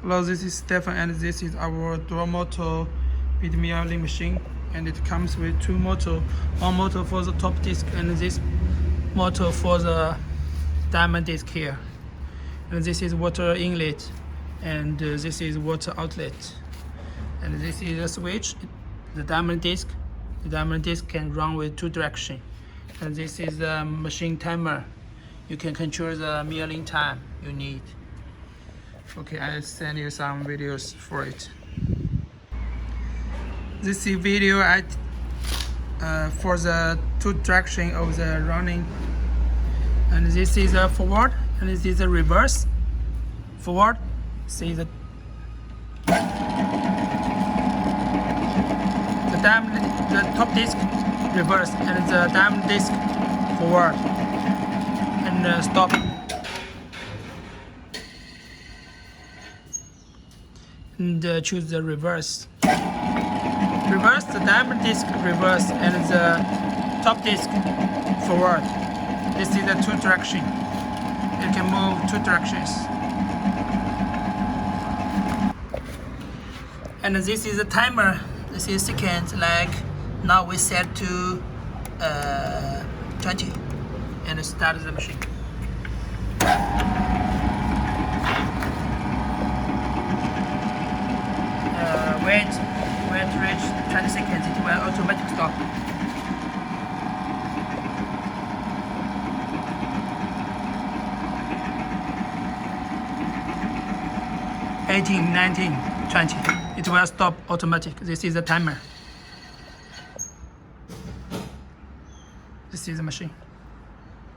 Hello, this is Stefan, and this is our dual motor bead milling machine, and it comes with two motor, one motor for the top disc and this motor for the diamond disc here. And this is water inlet, and this is water outlet, and this is a switch. The diamond disc can run with two directions, and this is the machine timer. You can control the milling time you need. Okay, I'll send you some videos for it. This is video for the two direction of the running, and this is a forward, and this is a reverse. Forward, see the top disc reverse, and the diamond disc forward, and stop. And choose the reverse. Reverse, the diamond disc reverse, and the top disc forward. This is the two direction. You can move two directions. And this is the timer. This is second. Like now we set to 20, and start the machine. Wait to reach 20 seconds, it will automatic stop. (18, 19, 20). It will stop automatic. This is the timer. This is the machine.